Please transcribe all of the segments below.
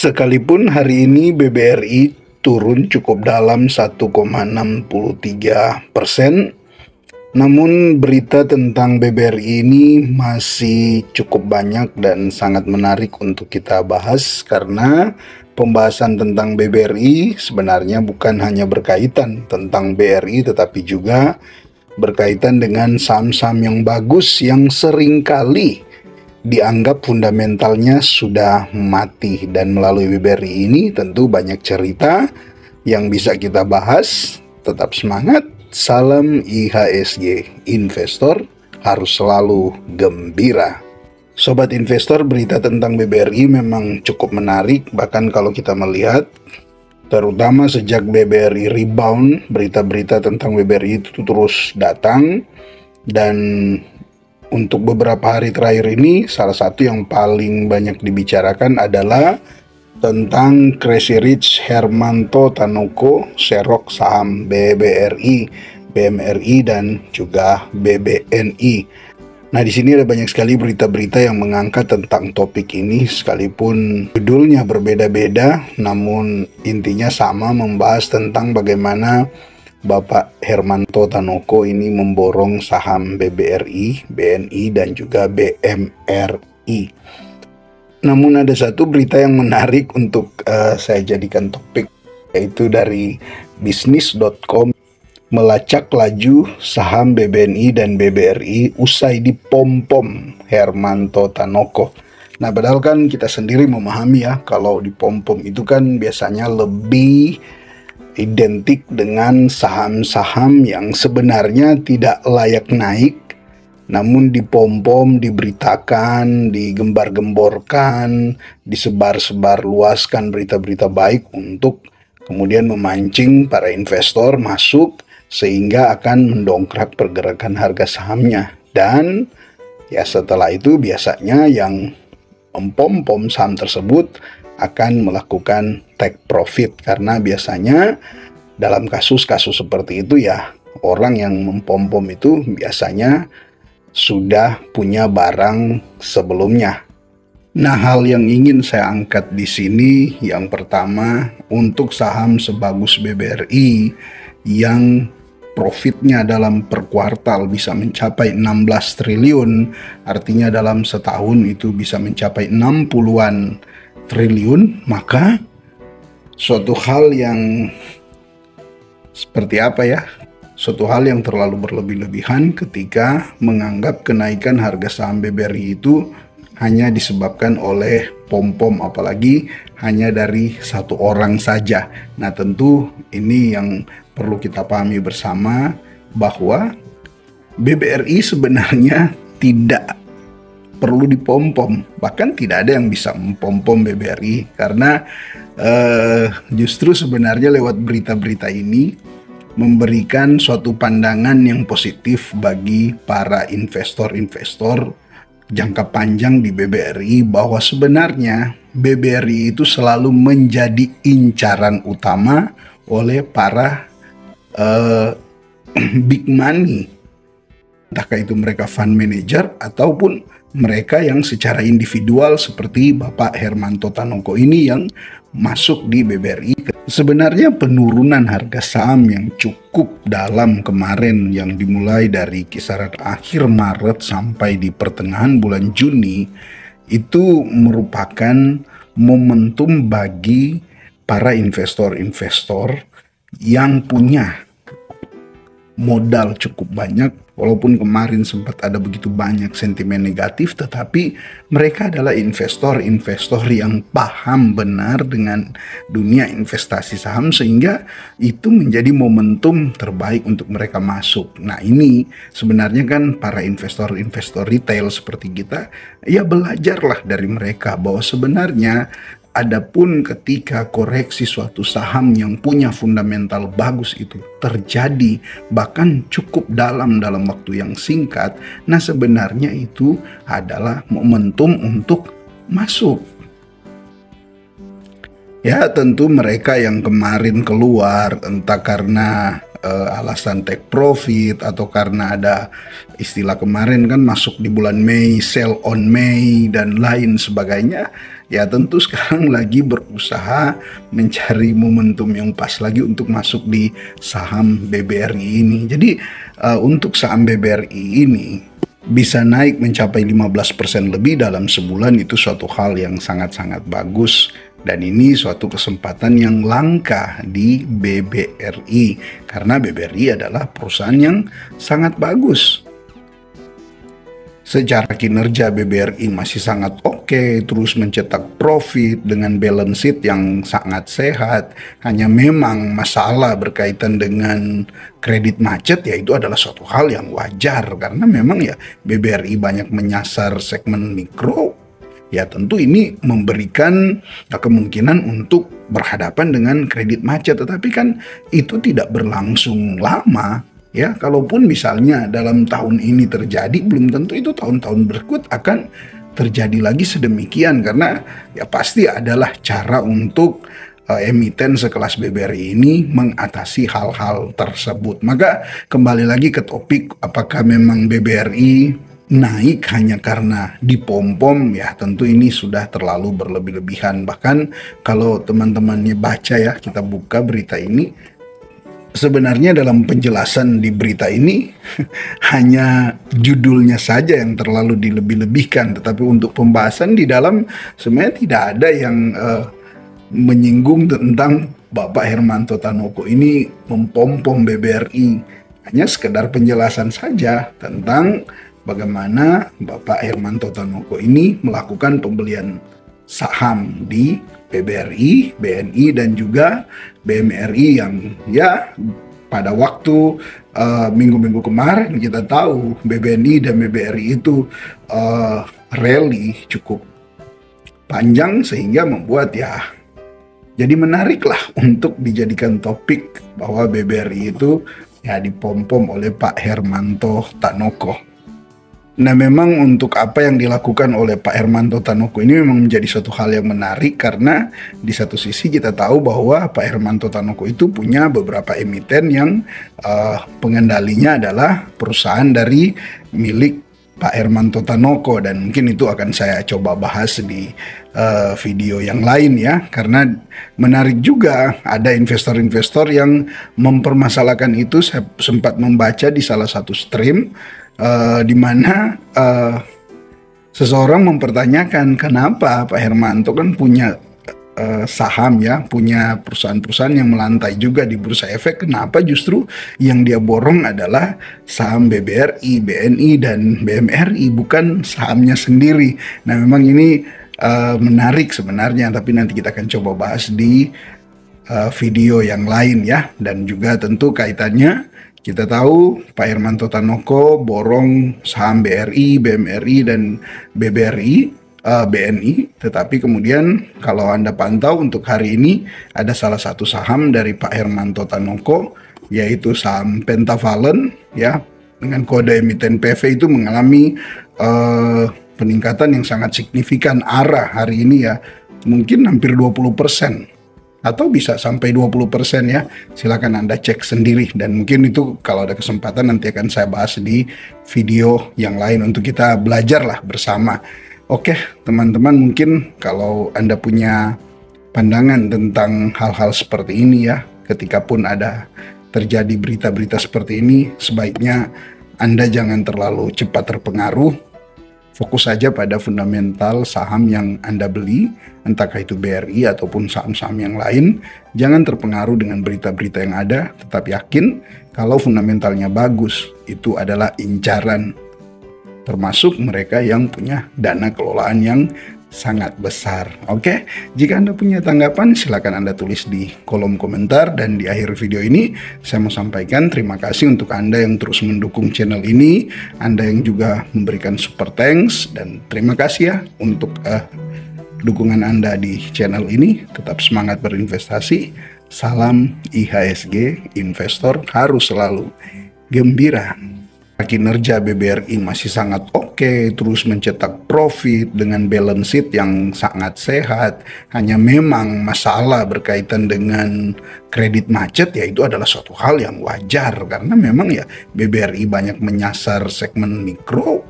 Sekalipun hari ini BBRI turun cukup dalam 1,63%, namun berita tentang BBRI ini masih cukup banyak dan sangat menarik untuk kita bahas karena pembahasan tentang BBRI sebenarnya bukan hanya berkaitan tentang BRI tetapi juga berkaitan dengan saham-saham yang bagus yang seringkali dianggap fundamentalnya sudah mati. Dan melalui BBRI ini tentu banyak cerita yang bisa kita bahas. Tetap semangat, salam IHSG, investor harus selalu gembira. Sobat investor, berita tentang BBRI memang cukup menarik. Bahkan kalau kita melihat, terutama sejak BBRI rebound, berita-berita tentang BBRI itu terus datang. Dan untuk beberapa hari terakhir ini, salah satu yang paling banyak dibicarakan adalah tentang Crazy Rich Hermanto Tanoko serok saham BBRI, BMRI, dan juga BBNI. Nah, di sini ada banyak sekali berita-berita yang mengangkat tentang topik ini, sekalipun judulnya berbeda-beda, namun intinya sama, membahas tentang bagaimana Bapak Hermanto Tanoko ini memborong saham BBRI, BNI, dan juga BMRI. Namun ada satu berita yang menarik untuk saya jadikan topik, yaitu dari bisnis.com, melacak laju saham BBNI dan BBRI usai dipom-pom Hermanto Tanoko. Nah, padahal kan kita sendiri memahami ya, kalau dipom-pom itu kan biasanya lebih identik dengan saham-saham yang sebenarnya tidak layak naik, namun dipom-pom, diberitakan, digembar-gemborkan, disebar-sebar luaskan berita-berita baik untuk kemudian memancing para investor masuk sehingga akan mendongkrak pergerakan harga sahamnya. Dan ya setelah itu biasanya yang mempom-pom saham tersebut akan melakukan take profit, karena biasanya dalam kasus-kasus seperti itu ya orang yang mempom-pom itu biasanya sudah punya barang sebelumnya. Nah, hal yang ingin saya angkat di sini yang pertama, untuk saham sebagus BBRI yang profitnya dalam per kuartal bisa mencapai 16 triliun, artinya dalam setahun itu bisa mencapai 60-an triliun, maka suatu hal yang seperti apa ya? Suatu hal yang terlalu berlebih-lebihan ketika menganggap kenaikan harga saham BBRI itu hanya disebabkan oleh pom-pom, apalagi hanya dari satu orang saja. Nah, tentu ini yang perlu kita pahami bersama, bahwa BBRI sebenarnya tidak perlu dipom-pom, bahkan tidak ada yang bisa mempom-pom BBRI, karena justru sebenarnya lewat berita-berita ini memberikan suatu pandangan yang positif bagi para investor-investor jangka panjang di BBRI, bahwa sebenarnya BBRI itu selalu menjadi incaran utama oleh para big money, entahkah itu mereka fund manager ataupun mereka yang secara individual seperti Bapak Hermanto Tanoko ini yang masuk di BBRI. Sebenarnya penurunan harga saham yang cukup dalam kemarin, yang dimulai dari kisaran akhir Maret sampai di pertengahan bulan Juni, itu merupakan momentum bagi para investor-investor yang punya modal cukup banyak. Walaupun kemarin sempat ada begitu banyak sentimen negatif, tetapi mereka adalah investor-investor yang paham benar dengan dunia investasi saham, sehingga itu menjadi momentum terbaik untuk mereka masuk. Nah, ini sebenarnya kan para investor-investor retail seperti kita, ya belajarlah dari mereka bahwa sebenarnya adapun ketika koreksi suatu saham yang punya fundamental bagus itu terjadi, bahkan cukup dalam waktu yang singkat, nah sebenarnya itu adalah momentum untuk masuk. Ya, tentu mereka yang kemarin keluar entah karena alasan take profit atau karena ada istilah kemarin kan masuk di bulan Mei, sell on May dan lain sebagainya, ya tentu sekarang lagi berusaha mencari momentum yang pas lagi untuk masuk di saham BBRI ini. Jadi untuk saham BBRI ini bisa naik mencapai 15% lebih dalam sebulan, itu suatu hal yang sangat-sangat bagus. Dan ini suatu kesempatan yang langka di BBRI, karena BBRI adalah perusahaan yang sangat bagus. Secara kinerja BBRI masih sangat oke, terus mencetak profit dengan balance sheet yang sangat sehat. Hanya memang masalah berkaitan dengan kredit macet, ya itu adalah suatu hal yang wajar karena memang ya BBRI banyak menyasar segmen mikro. Ya tentu ini memberikan kemungkinan untuk berhadapan dengan kredit macet, tetapi kan itu tidak berlangsung lama. Ya, kalaupun misalnya dalam tahun ini terjadi, belum tentu itu tahun-tahun berikut akan terjadi lagi sedemikian, karena ya pasti adalah cara untuk emiten sekelas BBRI ini mengatasi hal-hal tersebut. Maka kembali lagi ke topik, apakah memang BBRI naik hanya karena dipom-pom? Ya tentu ini sudah terlalu berlebih-lebihan. Bahkan kalau teman-temannya baca ya, kita buka berita ini, sebenarnya dalam penjelasan di berita ini hanya judulnya saja yang terlalu dilebih-lebihkan, tetapi untuk pembahasan di dalam sebenarnya tidak ada yang menyinggung tentang Bapak Hermanto Tanoko ini mempom-pom BBRI. Hanya sekedar penjelasan saja tentang bagaimana Bapak Hermanto Tanoko ini melakukan pembelian saham di BBRI, BNI, dan juga BMRI yang ya pada waktu minggu-minggu kemarin kita tahu BBNI dan BBRI itu rally cukup panjang, sehingga membuat ya jadi menarik lah untuk dijadikan topik bahwa BBRI itu ya dipom-pom oleh Pak Hermanto Tanoko. Nah, memang untuk apa yang dilakukan oleh Pak Hermanto Tanoko ini memang menjadi suatu hal yang menarik, karena di satu sisi kita tahu bahwa Pak Hermanto Tanoko itu punya beberapa emiten yang pengendalinya adalah perusahaan dari milik Pak Hermanto Tanoko, dan mungkin itu akan saya coba bahas di video yang lain ya, karena menarik juga ada investor-investor yang mempermasalahkan itu. Saya sempat membaca di salah satu stream di mana seseorang mempertanyakan kenapa Pak Hermanto kan punya saham ya, punya perusahaan-perusahaan yang melantai juga di bursa efek, kenapa justru yang dia borong adalah saham BBRI, BNI, dan BMRI, bukan sahamnya sendiri. Nah, memang ini menarik sebenarnya, tapi nanti kita akan coba bahas di video yang lain ya. Dan juga tentu kaitannya, kita tahu Pak Hermanto Tanoko borong saham BRI, BMRI, dan BNI, tetapi kemudian kalau Anda pantau untuk hari ini ada salah satu saham dari Pak Hermanto Tanoko, yaitu saham Pentavalent ya, dengan kode emiten PV itu mengalami peningkatan yang sangat signifikan arah hari ini ya, mungkin hampir 20%. Atau bisa sampai 20% ya, silakan Anda cek sendiri, dan mungkin itu kalau ada kesempatan nanti akan saya bahas di video yang lain untuk kita belajar lah bersama. Oke teman-teman, mungkin kalau Anda punya pandangan tentang hal-hal seperti ini ya, ketika pun ada terjadi berita-berita seperti ini, sebaiknya Anda jangan terlalu cepat terpengaruh. Fokus saja pada fundamental saham yang Anda beli, entahkah itu BRI ataupun saham-saham yang lain. Jangan terpengaruh dengan berita-berita yang ada, tetap yakin kalau fundamentalnya bagus, itu adalah incaran. Termasuk mereka yang punya dana kelolaan yang sangat besar. Oke, jika Anda punya tanggapan silakan Anda tulis di kolom komentar, dan di akhir video ini saya mau sampaikan terima kasih untuk Anda yang terus mendukung channel ini, Anda yang juga memberikan super thanks, dan terima kasih ya untuk dukungan Anda di channel ini. Tetap semangat berinvestasi. Salam IHSG, investor harus selalu gembira. Kinerja BBRI masih sangat oke, terus mencetak profit dengan balance sheet yang sangat sehat. Hanya memang masalah berkaitan dengan kredit macet, ya itu adalah suatu hal yang wajar karena memang ya BBRI banyak menyasar segmen mikro.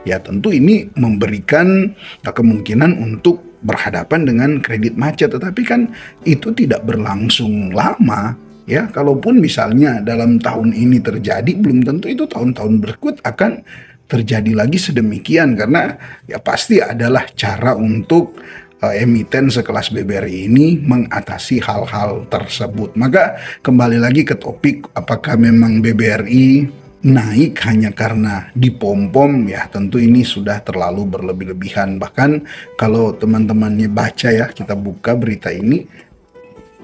Ya tentu ini memberikan kemungkinan untuk berhadapan dengan kredit macet, tetapi kan itu tidak berlangsung lama. Ya, kalaupun misalnya dalam tahun ini terjadi, belum tentu itu tahun-tahun berikut akan terjadi lagi sedemikian, karena ya pasti adalah cara untuk emiten sekelas BBRI ini mengatasi hal-hal tersebut. Maka kembali lagi ke topik, apakah memang BBRI naik hanya karena dipom-pom? Ya tentu ini sudah terlalu berlebih-lebihan. Bahkan kalau teman-temannya baca ya, kita buka berita ini,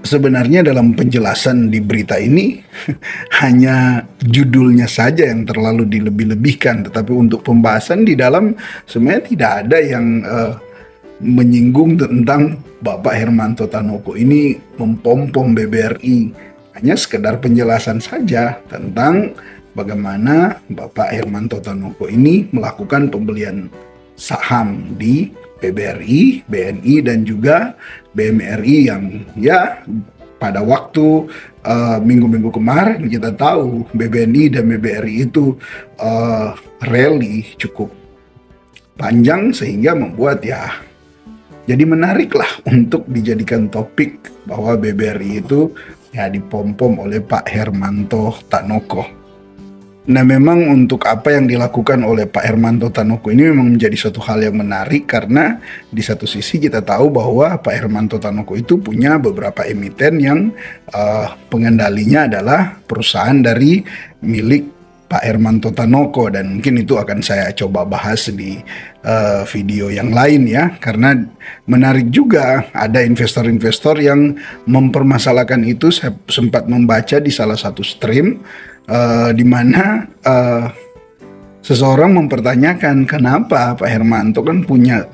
sebenarnya dalam penjelasan di berita ini hanya judulnya saja yang terlalu dilebih-lebihkan, tetapi untuk pembahasan di dalam sebenarnya tidak ada yang menyinggung tentang Bapak Hermanto Tanoko ini mempom-pom BBRI. Hanya sekedar penjelasan saja tentang bagaimana Bapak Hermanto Tanoko ini melakukan pembelian saham di BBRI, BNI, dan juga BMRI yang ya pada waktu minggu-minggu kemarin kita tahu BBNI dan BBRI itu rally cukup panjang, sehingga membuat ya jadi menarik lah untuk dijadikan topik bahwa BBRI itu ya dipom-pom oleh Pak Hermanto Tanoko. Nah, memang untuk apa yang dilakukan oleh Pak Hermanto Tanoko ini memang menjadi suatu hal yang menarik, karena di satu sisi kita tahu bahwa Pak Hermanto Tanoko itu punya beberapa emiten yang pengendalinya adalah perusahaan dari milik Pak Hermanto Tanoko, dan mungkin itu akan saya coba bahas di video yang lain ya, karena menarik juga ada investor-investor yang mempermasalahkan itu. Saya sempat membaca di salah satu stream di mana seseorang mempertanyakan kenapa Pak Hermanto kan punya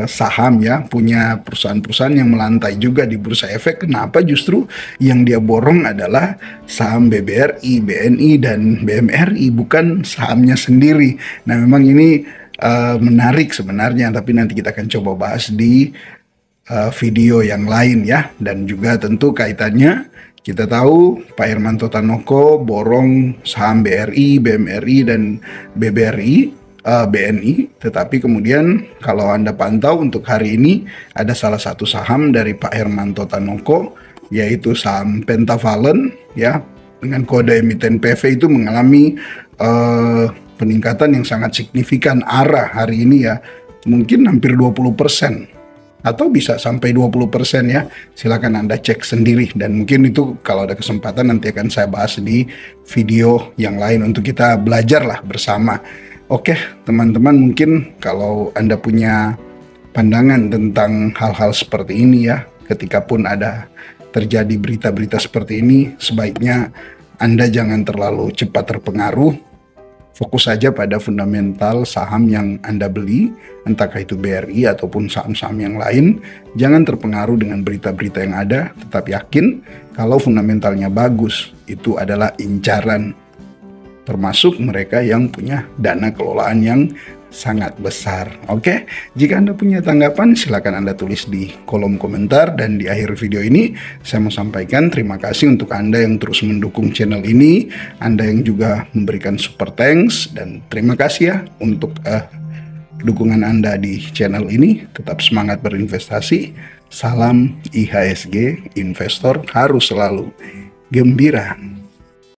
saham ya, punya perusahaan-perusahaan yang melantai juga di bursa efek, kenapa justru yang dia borong adalah saham BBRI, BNI, dan BMRI, bukan sahamnya sendiri. Nah, memang ini menarik sebenarnya, tapi nanti kita akan coba bahas di video yang lain ya. Dan juga tentu kaitannya, kita tahu Pak Hermanto Tanoko borong saham BRI, BMRI, dan BBRI, BNI, tetapi kemudian kalau Anda pantau untuk hari ini ada salah satu saham dari Pak Hermanto Tanoko, yaitu saham Pentavalent ya, dengan kode emiten PV itu mengalami peningkatan yang sangat signifikan arah hari ini ya, mungkin hampir 20% atau bisa sampai 20% ya. Silakan Anda cek sendiri, dan mungkin itu kalau ada kesempatan nanti akan saya bahas di video yang lain untuk kita belajar lah bersama. Oke, teman-teman, mungkin kalau Anda punya pandangan tentang hal-hal seperti ini ya, ketika pun ada terjadi berita-berita seperti ini, sebaiknya Anda jangan terlalu cepat terpengaruh. Fokus saja pada fundamental saham yang Anda beli, entahkah itu BRI ataupun saham-saham yang lain. Jangan terpengaruh dengan berita-berita yang ada, tetap yakin kalau fundamentalnya bagus, itu adalah incaran. Termasuk mereka yang punya dana kelolaan yang sangat besar. Oke, jika Anda punya tanggapan, silakan Anda tulis di kolom komentar. Dan di akhir video ini, saya mau sampaikan terima kasih untuk Anda yang terus mendukung channel ini, Anda yang juga memberikan super thanks, dan terima kasih ya untuk dukungan Anda di channel ini. Tetap semangat berinvestasi. Salam IHSG, investor harus selalu gembira.